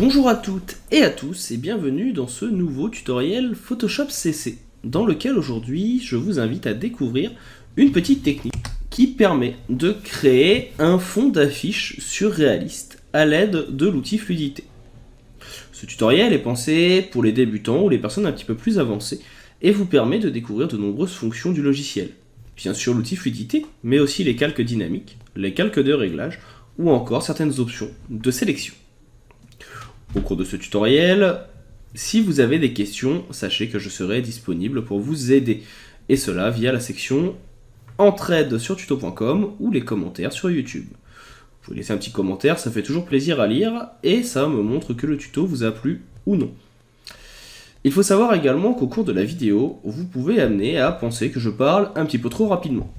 Bonjour à toutes et à tous et bienvenue dans ce nouveau tutoriel Photoshop CC dans lequel aujourd'hui je vous invite à découvrir une petite technique qui permet de créer un fond d'affiche surréaliste à l'aide de l'outil Fluidité. Ce tutoriel est pensé pour les débutants ou les personnes un petit peu plus avancées et vous permet de découvrir de nombreuses fonctions du logiciel. Bien sûr l'outil Fluidité, mais aussi les calques dynamiques, les calques de réglage ou encore certaines options de sélection. Au cours de ce tutoriel, si vous avez des questions, sachez que je serai disponible pour vous aider. Et cela via la section entraide sur tuto.com ou les commentaires sur YouTube. Vous pouvez laisser un petit commentaire, ça fait toujours plaisir à lire et ça me montre que le tuto vous a plu ou non. Il faut savoir également qu'au cours de la vidéo, vous pouvez amener à penser que je parle un petit peu trop rapidement.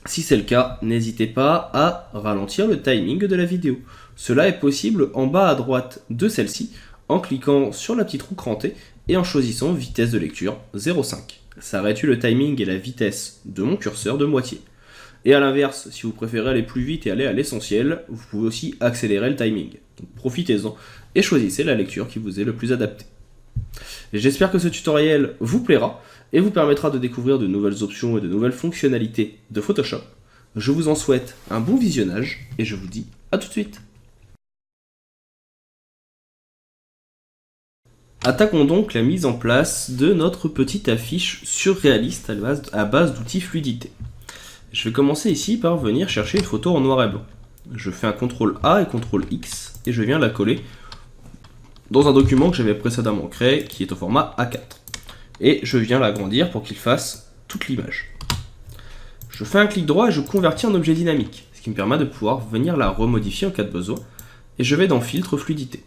Si c'est le cas, n'hésitez pas à ralentir le timing de la vidéo. Cela est possible en bas à droite de celle-ci, en cliquant sur la petite roue crantée et en choisissant vitesse de lecture 0,5. Ça réduit le timing et la vitesse de mon curseur de moitié. Et à l'inverse, si vous préférez aller plus vite et aller à l'essentiel, vous pouvez aussi accélérer le timing. Donc profitez-en et choisissez la lecture qui vous est le plus adaptée. J'espère que ce tutoriel vous plaira et vous permettra de découvrir de nouvelles options et de nouvelles fonctionnalités de Photoshop. Je vous en souhaite un bon visionnage et je vous dis à tout de suite. Attaquons donc la mise en place de notre petite affiche surréaliste à base d'outils Fluidité. Je vais commencer ici par venir chercher une photo en noir et blanc. Je fais un CTRL A et CTRL X et je viens la coller dans un document que j'avais précédemment créé qui est au format A4. Et je viens l'agrandir pour qu'il fasse toute l'image. Je fais un clic droit et je convertis en objet dynamique, ce qui me permet de pouvoir venir la remodifier en cas de besoin. Et je vais dans Filtre Fluidité.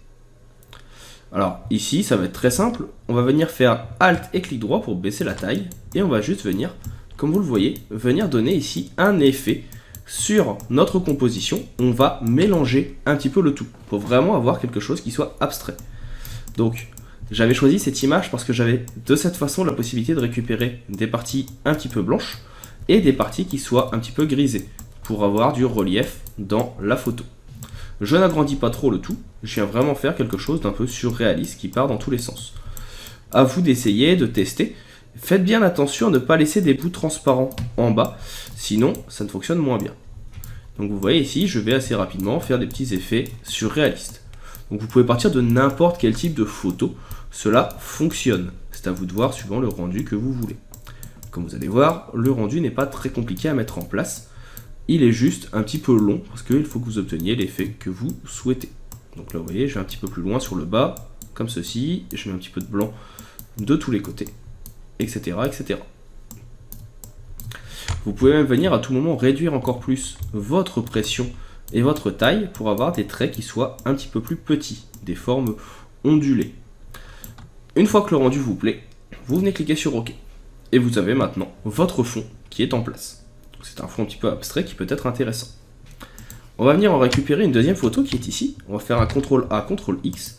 Alors ici, ça va être très simple. On va venir faire Alt et clic droit pour baisser la taille. Et on va juste venir, comme vous le voyez, venir donner ici un effet sur notre composition. On va mélanger un petit peu le tout pour vraiment avoir quelque chose qui soit abstrait. Donc, j'avais choisi cette image parce que j'avais de cette façon la possibilité de récupérer des parties un petit peu blanches et des parties qui soient un petit peu grisées pour avoir du relief dans la photo. Je n'agrandis pas trop le tout, je viens vraiment faire quelque chose d'un peu surréaliste qui part dans tous les sens. À vous d'essayer, de tester. Faites bien attention à ne pas laisser des bouts transparents en bas, sinon ça ne fonctionne moins bien. Donc vous voyez ici, je vais assez rapidement faire des petits effets surréalistes. Donc vous pouvez partir de n'importe quel type de photo, cela fonctionne. C'est à vous de voir suivant le rendu que vous voulez. Comme vous allez voir, le rendu n'est pas très compliqué à mettre en place. Il est juste un petit peu long parce qu'il faut que vous obteniez l'effet que vous souhaitez. Donc là vous voyez, je vais un petit peu plus loin sur le bas, comme ceci, et je mets un petit peu de blanc de tous les côtés, etc. etc. Vous pouvez même venir à tout moment réduire encore plus votre pression et votre taille pour avoir des traits qui soient un petit peu plus petits, des formes ondulées. Une fois que le rendu vous plaît, vous venez cliquer sur OK. Et vous avez maintenant votre fond qui est en place. C'est un fond un petit peu abstrait qui peut être intéressant. On va venir en récupérer une deuxième photo qui est ici. On va faire un CTRL A, CTRL X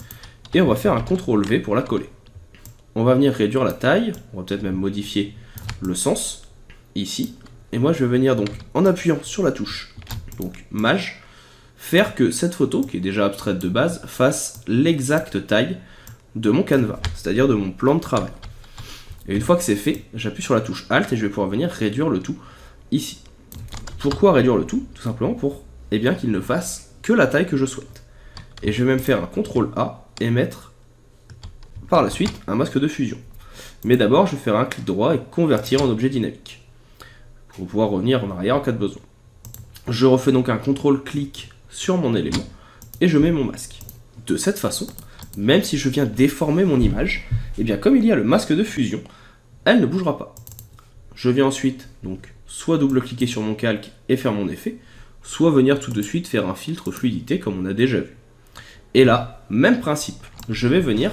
et on va faire un CTRL V pour la coller. On va venir réduire la taille, on va peut-être même modifier le sens ici. Et moi je vais venir donc en appuyant sur la touche donc Maj, faire que cette photo qui est déjà abstraite de base fasse l'exacte taille de mon canevas, c'est-à-dire de mon plan de travail. Et une fois que c'est fait, j'appuie sur la touche Alt et je vais pouvoir venir réduire le tout ici. Pourquoi réduire le tout? Tout simplement pour qu'il ne fasse que la taille que je souhaite. Et je vais même faire un CTRL A et mettre par la suite un masque de fusion. Mais d'abord, je vais faire un clic droit et convertir en objet dynamique pour pouvoir revenir en arrière en cas de besoin. Je refais donc un CTRL-clic sur mon élément et je mets mon masque. De cette façon, même si je viens déformer mon image, comme il y a le masque de fusion, elle ne bougera pas. Je viens ensuite donc soit double-cliquer sur mon calque et faire mon effet, soit venir tout de suite faire un filtre fluidité comme on a déjà vu. Et là, même principe, je vais venir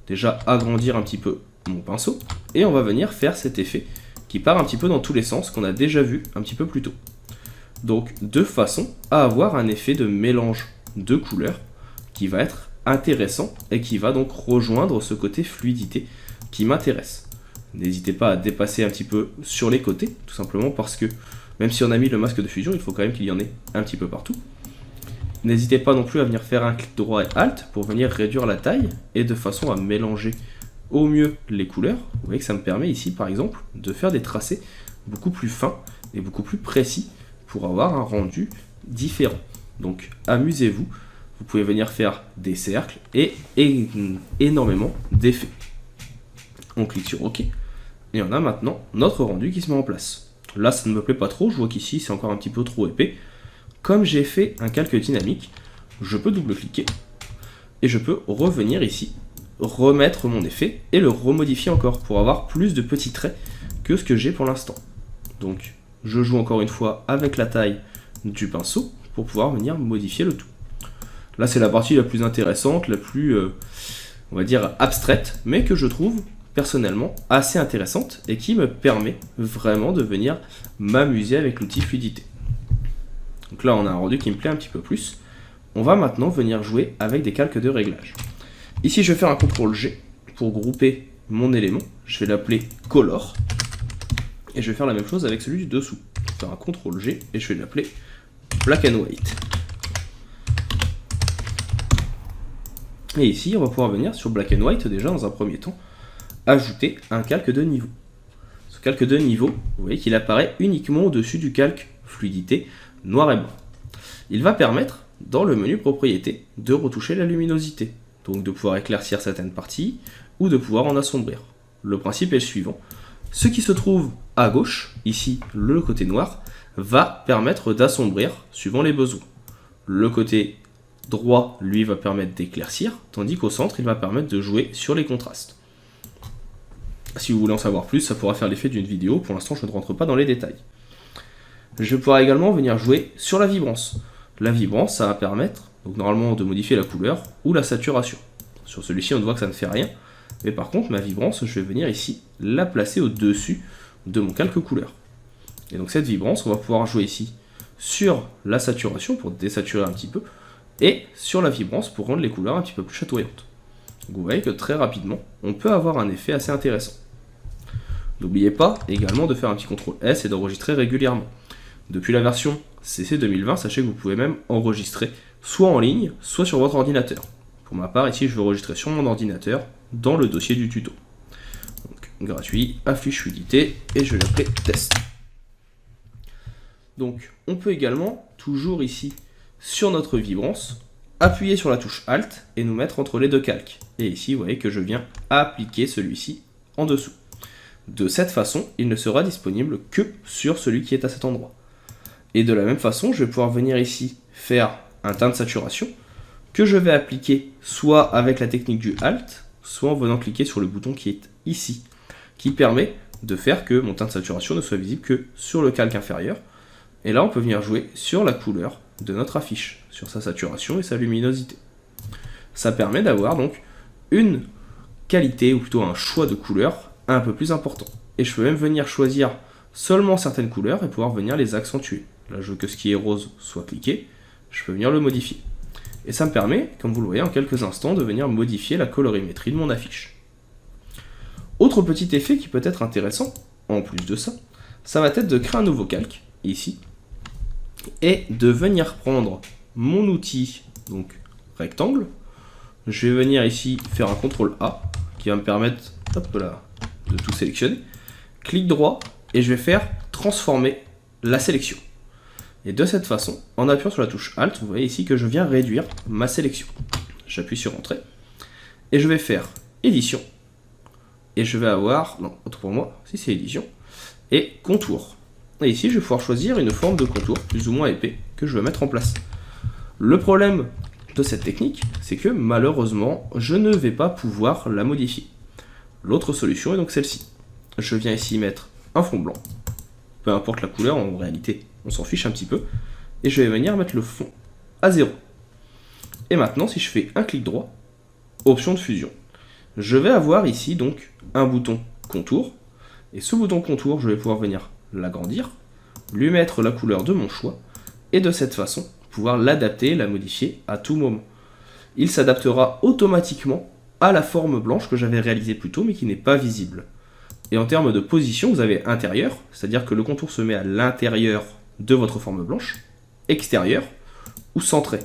déjà agrandir un petit peu mon pinceau et on va venir faire cet effet qui part un petit peu dans tous les sens qu'on a déjà vu un petit peu plus tôt. Donc de façon à avoir un effet de mélange de couleurs qui va être intéressant et qui va donc rejoindre ce côté fluidité qui m'intéresse. N'hésitez pas à dépasser un petit peu sur les côtés, tout simplement parce que même si on a mis le masque de fusion, il faut quand même qu'il y en ait un petit peu partout. N'hésitez pas non plus à venir faire un clic droit et Alt pour venir réduire la taille et de façon à mélanger au mieux les couleurs. Vous voyez que ça me permet ici par exemple de faire des tracés beaucoup plus fins et beaucoup plus précis pour avoir un rendu différent. Donc amusez-vous, vous pouvez venir faire des cercles et énormément d'effets. On clique sur OK et on a maintenant notre rendu qui se met en place. Là ça ne me plaît pas trop, je vois qu'ici c'est encore un petit peu trop épais. Comme j'ai fait un calque dynamique, je peux double-cliquer et je peux revenir ici, remettre mon effet et le remodifier encore pour avoir plus de petits traits que ce que j'ai pour l'instant. Donc je joue encore une fois avec la taille du pinceau pour pouvoir venir modifier le tout. Là c'est la partie la plus intéressante, la plus on va dire abstraite, mais que je trouve personnellement assez intéressante et qui me permet vraiment de venir m'amuser avec l'outil fluidité. Donc là on a un rendu qui me plaît un petit peu plus. On va maintenant venir jouer avec des calques de réglage. Ici je vais faire un CTRL G pour grouper mon élément. Je vais l'appeler Color. Et je vais faire la même chose avec celui du dessous. Je vais faire un CTRL G et je vais l'appeler Black and White. Et ici on va pouvoir venir sur Black and White déjà dans un premier temps ajouter un calque de niveau. Ce calque de niveau, vous voyez qu'il apparaît uniquement au-dessus du calque fluidité noir et blanc. Il va permettre, dans le menu propriétés, de retoucher la luminosité, donc de pouvoir éclaircir certaines parties ou de pouvoir en assombrir. Le principe est le suivant. Ce qui se trouve à gauche, ici le côté noir, va permettre d'assombrir suivant les besoins. Le côté droit, lui, va permettre d'éclaircir, tandis qu'au centre, il va permettre de jouer sur les contrastes. Si vous voulez en savoir plus, ça pourra faire l'effet d'une vidéo. Pour l'instant, je ne rentre pas dans les détails. Je pourrai également venir jouer sur la vibrance. La vibrance, ça va permettre, donc normalement, de modifier la couleur ou la saturation. Sur celui-ci, on voit que ça ne fait rien. Mais par contre, ma vibrance, je vais venir ici la placer au-dessus de mon calque couleur. Et donc cette vibrance, on va pouvoir jouer ici sur la saturation pour désaturer un petit peu, et sur la vibrance pour rendre les couleurs un petit peu plus chatoyantes. Donc vous voyez que très rapidement, on peut avoir un effet assez intéressant. N'oubliez pas également de faire un petit CTRL S et d'enregistrer régulièrement. Depuis la version CC 2020, sachez que vous pouvez même enregistrer soit en ligne, soit sur votre ordinateur. Pour ma part, ici, je vais enregistrer sur mon ordinateur dans le dossier du tuto. Donc, gratuit, affiche fluidité, et je vais l'appeler test. Donc, on peut également, toujours ici, sur notre vibrance, appuyer sur la touche Alt et nous mettre entre les deux calques. Et ici, vous voyez que je viens appliquer celui-ci en dessous. De cette façon, il ne sera disponible que sur celui qui est à cet endroit. Et de la même façon, je vais pouvoir venir ici faire un teint de saturation que je vais appliquer soit avec la technique du Alt, soit en venant cliquer sur le bouton qui est ici, qui permet de faire que mon teint de saturation ne soit visible que sur le calque inférieur. Et là, on peut venir jouer sur la couleur de notre affiche, sur sa saturation et sa luminosité. Ça permet d'avoir donc une qualité, ou plutôt un choix de couleurs un peu plus important. Et je peux même venir choisir seulement certaines couleurs et pouvoir venir les accentuer. Là, je veux que ce qui est rose soit cliqué, je peux venir le modifier. Et ça me permet, comme vous le voyez en quelques instants, de venir modifier la colorimétrie de mon affiche. Autre petit effet qui peut être intéressant, en plus de ça, ça va être de créer un nouveau calque, ici, et de venir prendre mon outil, donc rectangle. Je vais venir ici faire un CTRL A, qui va me permettre, hop là, de tout sélectionner. Clic droit, et je vais faire transformer la sélection. Et de cette façon, en appuyant sur la touche Alt, vous voyez ici que je viens réduire ma sélection. J'appuie sur Entrée, et je vais faire Édition, et je vais avoir, non, autre pour moi, si c'est Édition, et Contour. Et ici, je vais pouvoir choisir une forme de contour, plus ou moins épais, que je vais mettre en place. Le problème de cette technique, c'est que malheureusement, je ne vais pas pouvoir la modifier. L'autre solution est donc celle-ci. Je viens ici mettre un fond blanc, peu importe la couleur, en réalité, on s'en fiche un petit peu, et je vais venir mettre le fond à 0. Et maintenant, si je fais un clic droit, option de fusion, je vais avoir ici donc un bouton contour, et ce bouton contour, je vais pouvoir venir l'agrandir, lui mettre la couleur de mon choix, et de cette façon, pouvoir l'adapter, la modifier à tout moment. Il s'adaptera automatiquement à la forme blanche que j'avais réalisée plus tôt, mais qui n'est pas visible. Et en termes de position, vous avez intérieur, c'est-à-dire que le contour se met à l'intérieur de votre forme blanche, extérieur ou centré.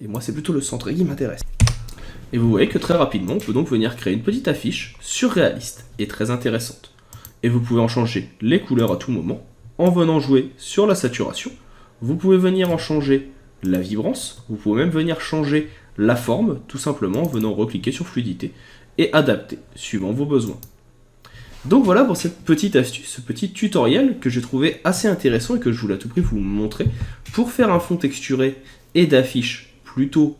et moi c'est plutôt le centré qui m'intéresse. Et vous voyez que très rapidement, on peut donc venir créer une petite affiche surréaliste et très intéressante. Et vous pouvez en changer les couleurs à tout moment, en venant jouer sur la saturation. Vous pouvez venir en changer la vibrance, vous pouvez même venir changer la forme, tout simplement en venant recliquer sur fluidité et adapter suivant vos besoins. Donc voilà pour cette petite astuce, ce petit tutoriel que j'ai trouvé assez intéressant et que je voulais à tout prix vous montrer pour faire un fond texturé et d'affiches plutôt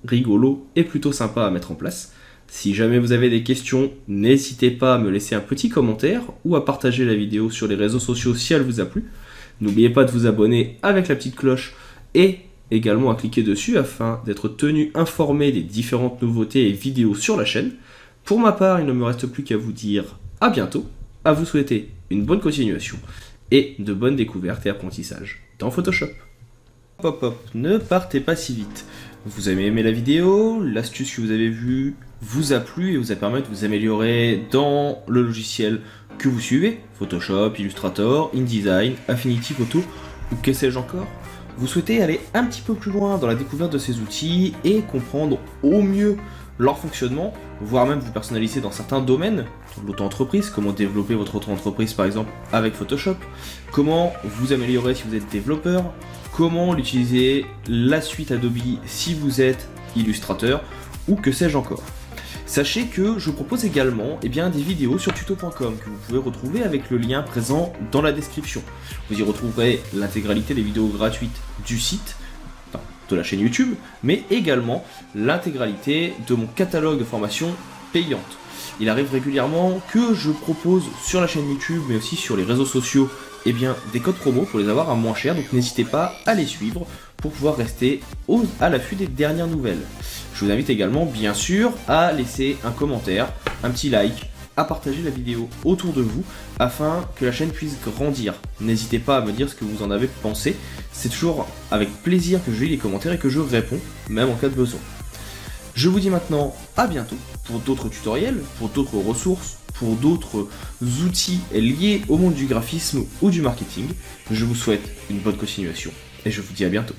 rigolo et plutôt sympa à mettre en place. Si jamais vous avez des questions, n'hésitez pas à me laisser un petit commentaire ou à partager la vidéo sur les réseaux sociaux si elle vous a plu. N'oubliez pas de vous abonner avec la petite cloche et également à cliquer dessus afin d'être tenu informé des différentes nouveautés et vidéos sur la chaîne. Pour ma part, il ne me reste plus qu'à vous dire à bientôt, à vous souhaiter une bonne continuation et de bonnes découvertes et apprentissages dans Photoshop. Hop hop, ne partez pas si vite. Vous avez aimé la vidéo, l'astuce que vous avez vue vous a plu et vous a permis de vous améliorer dans le logiciel que vous suivez, Photoshop, Illustrator, InDesign, Affinity Photo ou que sais-je encore. Vous souhaitez aller un petit peu plus loin dans la découverte de ces outils et comprendre au mieux leur fonctionnement, voire même vous personnaliser dans certains domaines, l'auto-entreprise, comment développer votre auto-entreprise par exemple avec Photoshop, comment vous améliorer si vous êtes développeur, comment l'utiliser la suite Adobe si vous êtes illustrateur ou que sais-je encore. Sachez que je propose également des vidéos sur tuto.com que vous pouvez retrouver avec le lien présent dans la description. Vous y retrouverez l'intégralité des vidéos gratuites du site, de la chaîne YouTube, mais également l'intégralité de mon catalogue de formations payantes. Il arrive régulièrement que je propose sur la chaîne YouTube, mais aussi sur les réseaux sociaux, des codes promo pour les avoir à moins cher, donc n'hésitez pas à les suivre pour pouvoir rester à l'affût des dernières nouvelles. Je vous invite également, bien sûr, à laisser un commentaire, un petit like, à partager la vidéo autour de vous afin que la chaîne puisse grandir. N'hésitez pas à me dire ce que vous en avez pensé, c'est toujours avec plaisir que je lis les commentaires et que je réponds, même en cas de besoin. Je vous dis maintenant à bientôt pour d'autres tutoriels, pour d'autres ressources, pour d'autres outils liés au monde du graphisme ou du marketing. Je vous souhaite une bonne continuation et je vous dis à bientôt.